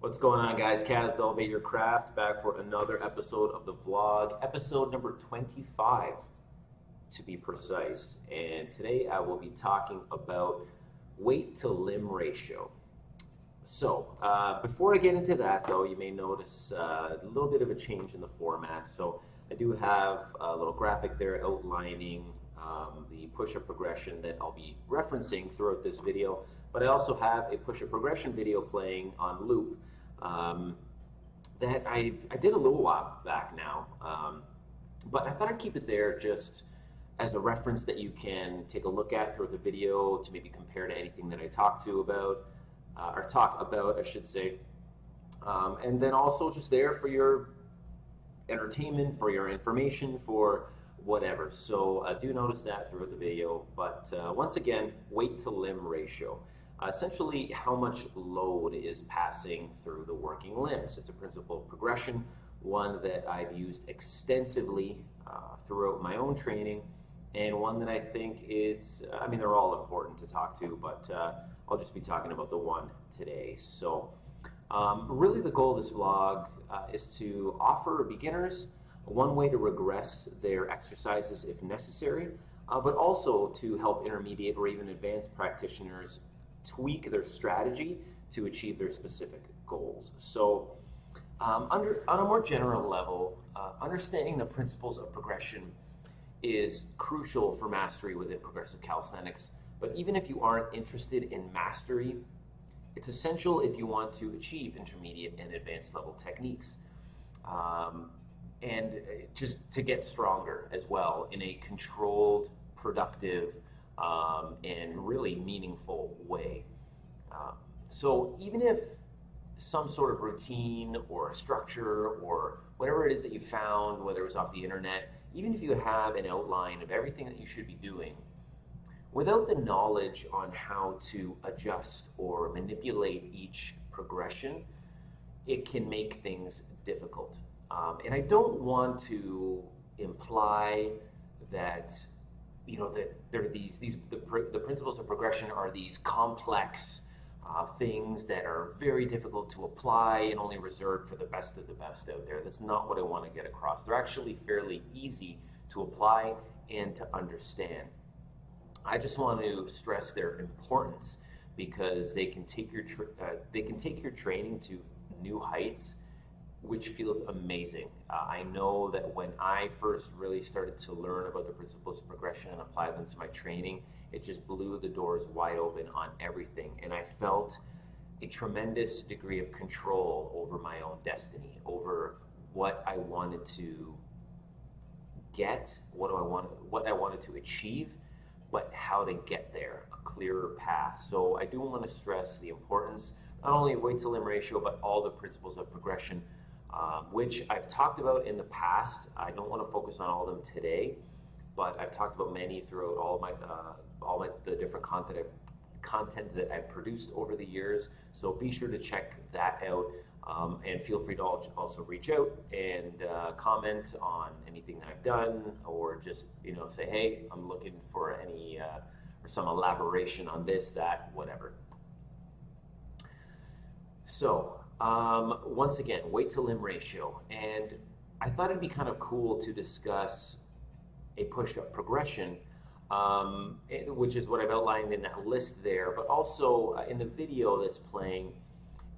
What's going on, guys? Kaz, Elevateyourcraft, back for another episode of the vlog, episode number 25 to be precise. And today I will be talking about weight to limb ratio. So before I get into that, though, you may notice a little bit of a change in the format. So I do have a little graphic there outlining the push-up progression that I'll be referencing throughout this video. But I also have a push-up progression video playing on loop that I did a little while back now, but I thought I'd keep it there just as a reference that you can take a look at throughout the video to maybe compare to anything that I talk about, I should say, and then also just there for your entertainment, for your information, for whatever. So do notice that throughout the video. But once again, weight to limb ratio. Essentially, how much load is passing through the working limbs. It's a principle of progression, one that I've used extensively throughout my own training, and one that I think I mean, they're all important to talk to, but I'll just be talking about the one today. So really the goal of this vlog is to offer beginners one way to regress their exercises if necessary, but also to help intermediate or even advanced practitioners tweak their strategy to achieve their specific goals. So on a more general level, understanding the principles of progression is crucial for mastery within progressive calisthenics. But even if you aren't interested in mastery, it's essential if you want to achieve intermediate and advanced level techniques. And just to get stronger as well in a controlled, productive, and really meaningful way. So even if some sort of routine or a structure or whatever it is that you found, whether it was off the internet, even if you have an outline of everything that you should be doing, without the knowledge on how to adjust or manipulate each progression, it can make things difficult. And I don't want to imply that that there are the principles of progression are these complex things that are very difficult to apply and only reserved for the best of the best out there. That's not what I want to get across. They're actually fairly easy to apply and to understand. I just want to stress their importance because they can take your training to new heights, which feels amazing. I know that when I first really started to learn about the principles of progression and apply them to my training, it just blew the doors wide open on everything. And I felt a tremendous degree of control over my own destiny, over what I wanted to get, what I wanted to achieve, but how to get there, a clearer path. So I do want to stress the importance, not only of weight to limb ratio, but all the principles of progression, which I've talked about in the past. I don't want to focus on all of them today, but I've talked about many throughout the different content that I've produced over the years. So be sure to check that out, and feel free to also reach out and comment on anything that I've done, or just say, hey, I'm looking for any or some elaboration on this, that, whatever. So once again, weight to limb ratio, and I thought it'd be kind of cool to discuss a push-up progression, which is what I've outlined in that list there, but also in the video that's playing,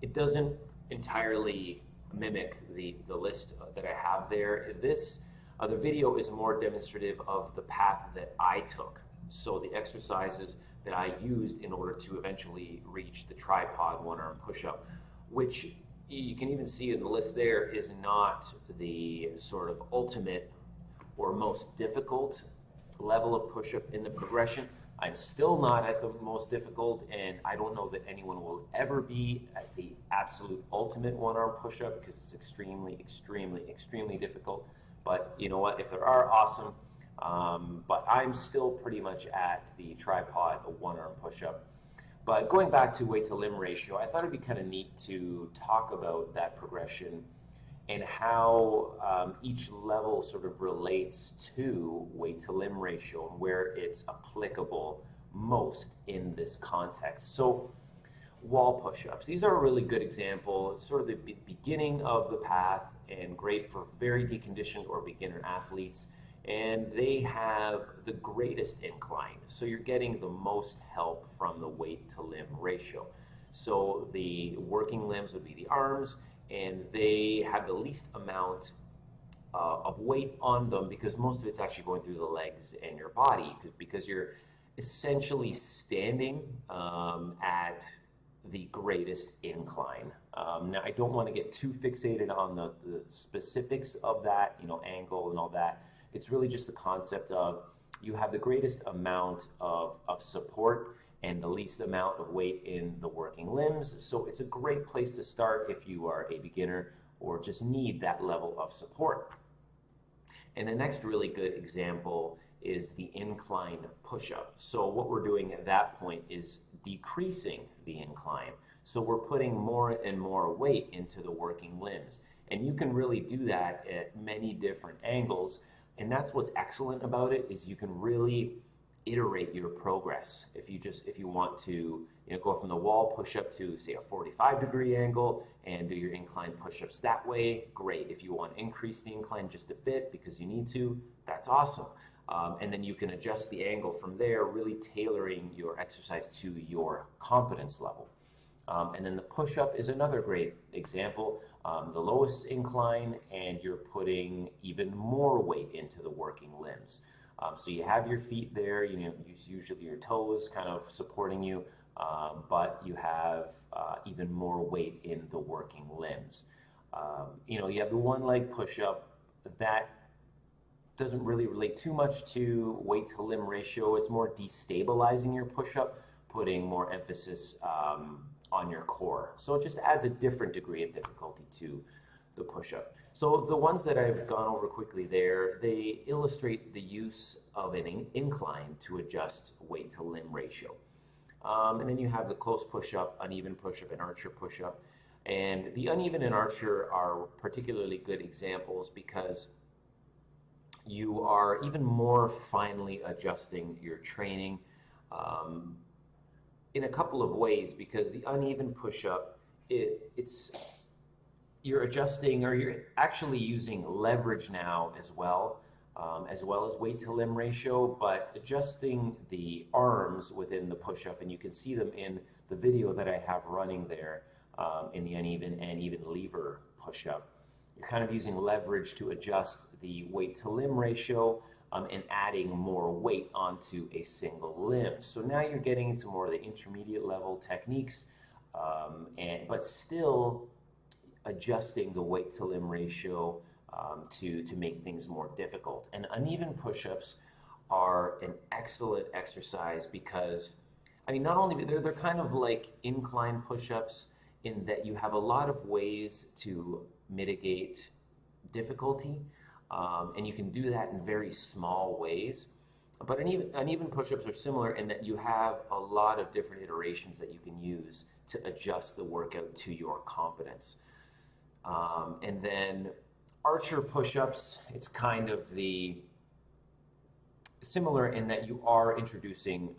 it doesn't entirely mimic the list that I have there. The video is more demonstrative of the path that I took, so the exercises that I used in order to eventually reach the tripod one-arm push-up, which you can even see in the list there is not the sort of ultimate or most difficult level of push-up in the progression. I'm still not at the most difficult, and I don't know that anyone will ever be at the absolute ultimate one-arm push-up because it's extremely, extremely, extremely difficult. But you know what? If there are, awesome. But I'm still pretty much at the tripod, a one-arm push-up. But going back to weight to limb ratio, I thought it'd be kind of neat to talk about that progression and how each level sort of relates to weight to limb ratio and where it's applicable most in this context. So wall push-ups. These are a really good example. It's sort of the beginning of the path and great for very deconditioned or beginner athletes. And they have the greatest incline. So you're getting the most help from the weight to limb ratio. So the working limbs would be the arms, and they have the least amount of weight on them because most of it's actually going through the legs and your body because you're essentially standing at the greatest incline. Now, I don't want to get too fixated on the specifics of that, angle and all that. It's really just the concept of you have the greatest amount of support and the least amount of weight in the working limbs. So it's a great place to start if you are a beginner or just need that level of support. And the next really good example is the incline push-up. So what we're doing at that point is decreasing the incline. So we're putting more and more weight into the working limbs. And you can really do that at many different angles. And that's what's excellent about it is you can really iterate your progress. If you want to go from the wall push-up to say a 45-degree angle and do your incline push-ups that way, great. If you want to increase the incline just a bit because you need to, that's awesome. And then you can adjust the angle from there, really tailoring your exercise to your competence level. And then the push-up is another great example. The lowest incline, and you're putting even more weight into the working limbs. So you have your feet there, usually your toes kind of supporting you, but you have even more weight in the working limbs. You have the one leg push-up that doesn't really relate too much to weight to limb ratio. It's more destabilizing your push-up, putting more emphasis on your core. So it just adds a different degree of difficulty to the push-up. So the ones that I've gone over quickly there, they illustrate the use of an incline to adjust weight to limb ratio. And then you have the close push-up, uneven push-up, and archer push-up. And the uneven and archer are particularly good examples because you are even more finely adjusting your training in a couple of ways, because the uneven push-up, you're adjusting, or you're actually using leverage now as well as weight to limb ratio, but adjusting the arms within the push-up, and you can see them in the video that I have running there in the uneven and even lever push-up. You're kind of using leverage to adjust the weight to limb ratio and adding more weight onto a single limb. So now you're getting into more of the intermediate level techniques, but still adjusting the weight to limb ratio to make things more difficult. And uneven push-ups are an excellent exercise because, not only they're kind of like incline push-ups in that you have a lot of ways to mitigate difficulty, and you can do that in very small ways. But uneven push-ups are similar in that you have a lot of different iterations that you can use to adjust the workout to your competence. And then archer push-ups, it's kind of similar in that you are introducing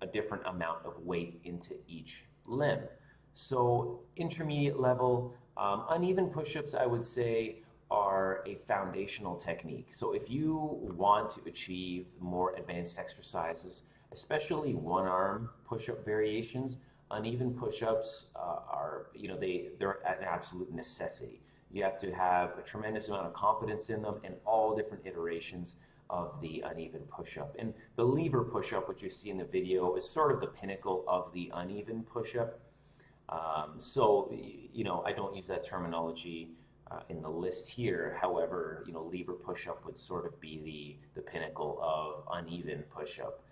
a different amount of weight into each limb. So intermediate level, uneven push-ups, I would say, are a foundational technique. So if you want to achieve more advanced exercises, especially one-arm push-up variations, uneven push-ups they're an absolute necessity. You have to have a tremendous amount of confidence in them and all different iterations of the uneven push-up. And the lever push-up, which you see in the video, is sort of the pinnacle of the uneven push-up. I don't use that terminology in the list here. However, lever push-up would sort of be the pinnacle of uneven push-up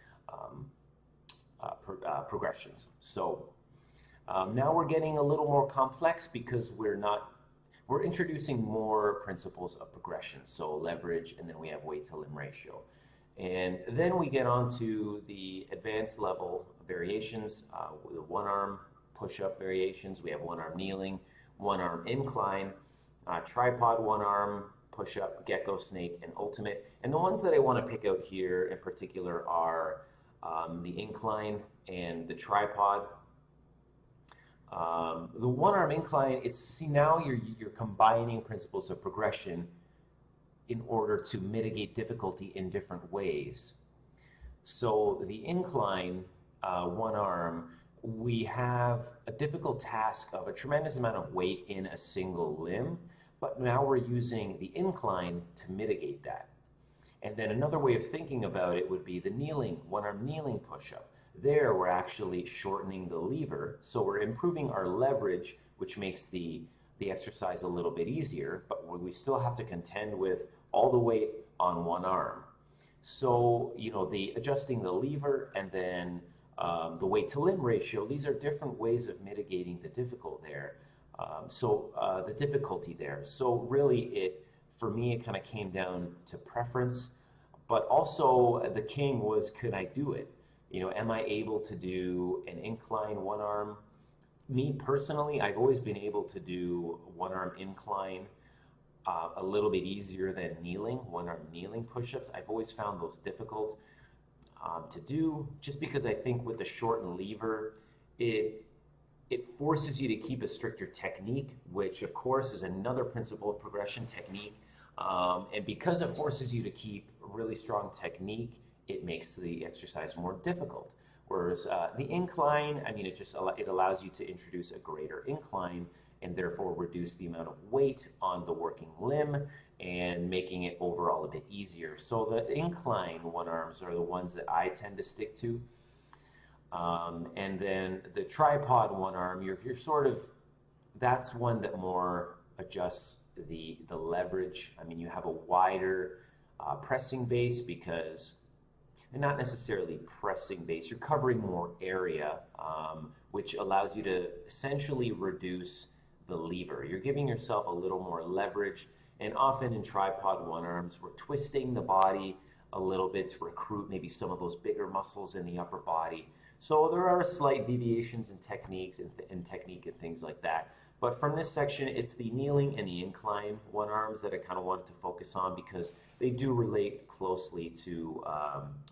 progressions. So now we're getting a little more complex because we're introducing more principles of progression. So leverage, and then we have weight to limb ratio. And then we get on to the advanced level variations, the one-arm push-up variations. We have one-arm kneeling, one-arm incline, tripod one-arm push-up, gecko, snake, and ultimate. And the ones that I want to pick out here in particular are the incline and the tripod. The one-arm incline, now you're combining principles of progression in order to mitigate difficulty in different ways. So the incline, one arm, we have a difficult task of a tremendous amount of weight in a single limb, but now we're using the incline to mitigate that. And then another way of thinking about it would be the kneeling, one-arm kneeling push-up. There, we're actually shortening the lever, so we're improving our leverage, which makes the exercise a little bit easier, but we still have to contend with all the weight on one arm. So, the adjusting the lever and then the weight to limb ratio, these are different ways of mitigating the difficulty there. The difficulty there. So really, for me, it kind of came down to preference, but also the king was, could I do it? Am I able to do an incline one arm? Me personally, I've always been able to do one arm incline a little bit easier than kneeling, one arm kneeling push-ups. I've always found those difficult to do, just because I think with the shortened lever, it forces you to keep a stricter technique, which of course is another principle of progression, technique. And because it forces you to keep really strong technique, it makes the exercise more difficult. Whereas the incline, it allows you to introduce a greater incline and therefore reduce the amount of weight on the working limb and making it overall a bit easier. So the incline one arms are the ones that I tend to stick to. And then the tripod one arm, you're sort of, that's one that more adjusts the leverage. You have a wider pressing base because, and not necessarily pressing base, you're covering more area, which allows you to essentially reduce the lever. You're giving yourself a little more leverage, and often in tripod one arms, we're twisting the body a little bit to recruit maybe some of those bigger muscles in the upper body. So there are slight deviations in techniques and technique and things like that. But from this section, it's the kneeling and the incline one arms that I kind of wanted to focus on because they do relate closely to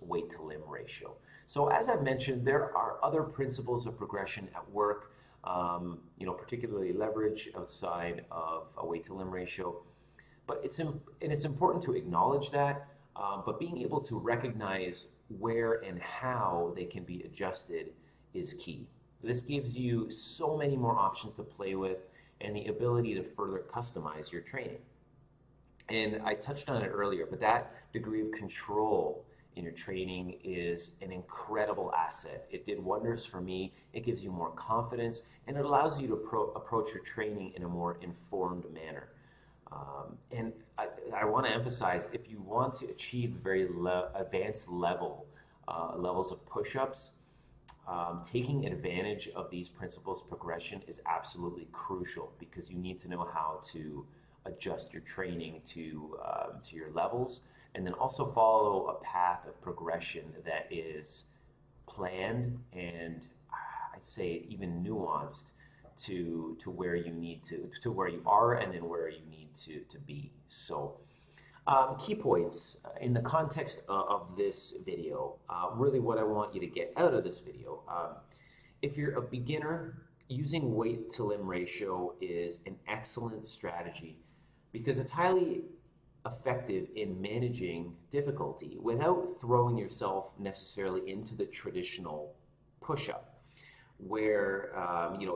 weight to limb ratio. So as I've mentioned, there are other principles of progression at work, particularly leverage outside of a weight to limb ratio. But it's important to acknowledge that, but being able to recognize where and how they can be adjusted is key. This gives you so many more options to play with and the ability to further customize your training. And I touched on it earlier, but that degree of control in your training is an incredible asset. It did wonders for me. It gives you more confidence, and it allows you to approach your training in a more informed manner. And I want to emphasize, if you want to achieve very advanced levels of push-ups, taking advantage of these principles of progression is absolutely crucial because you need to know how to adjust your training to your levels, and then also follow a path of progression that is planned and I'd say even nuanced to where you need to where you are and then where you need to be. So key points in the context of this video, really what I want you to get out of this video. If you're a beginner, using weight to limb ratio is an excellent strategy because it's highly effective in managing difficulty without throwing yourself necessarily into the traditional push-up, where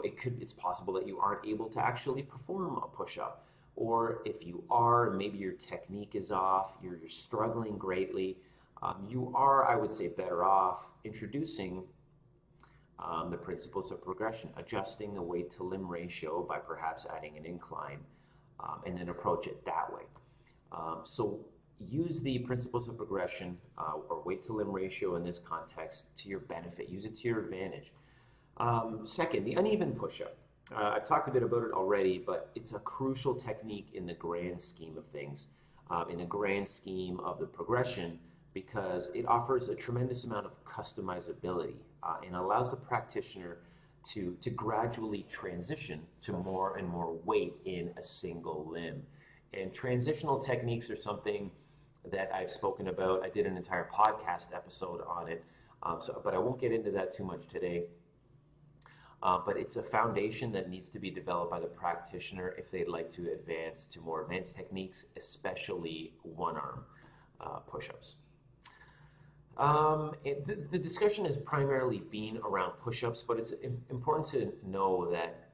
it's possible that you aren't able to actually perform a push-up, or if you are, maybe your technique is off, you're struggling greatly, you are, I would say, better off introducing the principles of progression, adjusting the weight to limb ratio by perhaps adding an incline, and then approach it that way. So use the principles of progression or weight to limb ratio in this context to your benefit. Use it to your advantage. Second, the uneven push-up. I've talked a bit about it already, but it's a crucial technique in the grand scheme of things, in the grand scheme of the progression, because it offers a tremendous amount of customizability and allows the practitioner to gradually transition to more and more weight in a single limb. And transitional techniques are something that I've spoken about. I did an entire podcast episode on it, but I won't get into that too much today. but it's a foundation that needs to be developed by the practitioner if they'd like to advance to more advanced techniques, especially one-arm push-ups. The discussion has primarily been around push-ups, but it's important to know that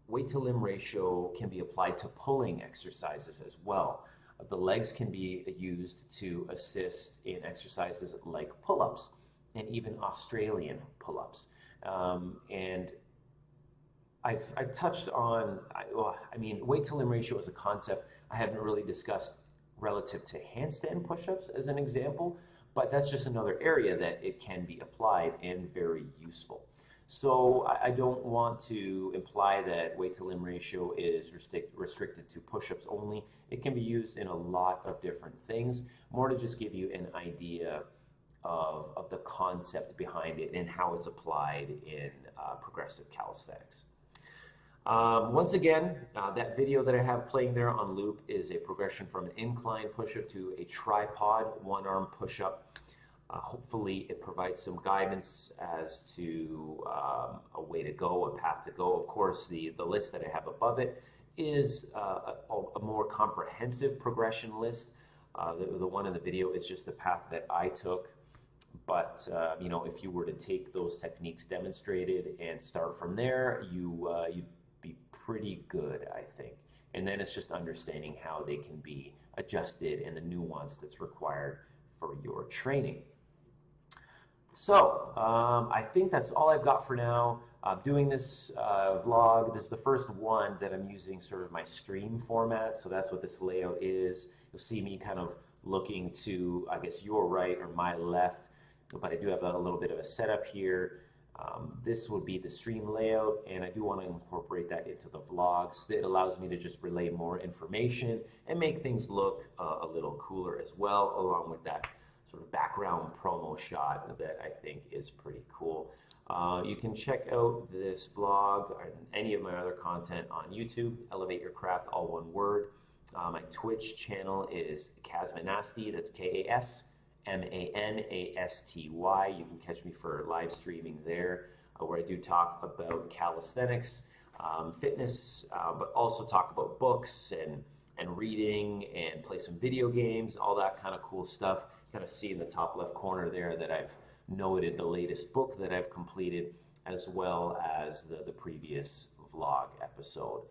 weight-to-limb ratio can be applied to pulling exercises as well. The legs can be used to assist in exercises like pull-ups and even Australian pull-ups. And I've touched on, I mean, weight-to-limb ratio as a concept I haven't really discussed relative to handstand push-ups as an example, but that's just another area that it can be applied and very useful. So I don't want to imply that weight-to-limb ratio is restricted to push-ups only. It can be used in a lot of different things, more to just give you an idea of the concept behind it and how it's applied in progressive calisthenics. Once again, that video that I have playing there on loop is a progression from an incline push-up to a tripod one-arm push-up. Hopefully it provides some guidance as to a way to go, a path to go. Of course, the list that I have above it is a more comprehensive progression list. The one in the video is just the path that I took. But you know, if you were to take those techniques demonstrated and start from there, you'd be pretty good, I think. And then it's just understanding how they can be adjusted and the nuance that's required for your training. So I think that's all I've got for now. Doing this vlog, this is the first one that I'm using sort of my stream format, so that's what this layout is. You'll see me kind of looking to, I guess, your right or my left, but I do have a little bit of a setup here. This would be the stream layout, and I do want to incorporate that into the vlogs. It allows me to just relay more information and make things look a little cooler as well, along with that sort of background promo shot that I think is pretty cool. You can check out this vlog and any of my other content on YouTube, Elevate Your Craft, all one word. My Twitch channel is Kasmanasty, that's K-A-S-M-A-N-A-S-T-Y. You can catch me for live streaming there, where I do talk about calisthenics, fitness, but also talk about books and reading and play some video games, all that kind of cool stuff. Kind of see in the top left corner there that I've noted the latest book that I've completed, as well as the previous vlog episode.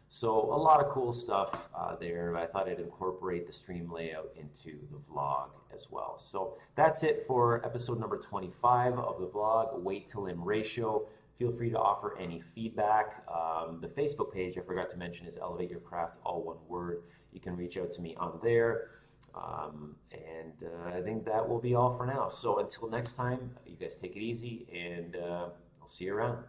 So a lot of cool stuff there. I thought I'd incorporate the stream layout into the vlog as well. So that's it for episode number 25 of the vlog, weight to limb ratio. Feel free to offer any feedback. The Facebook page, I forgot to mention, is Elevate Your Craft, all one word. You can reach out to me on there. I think that will be all for now. So until next time, you guys take it easy, and I'll see you around.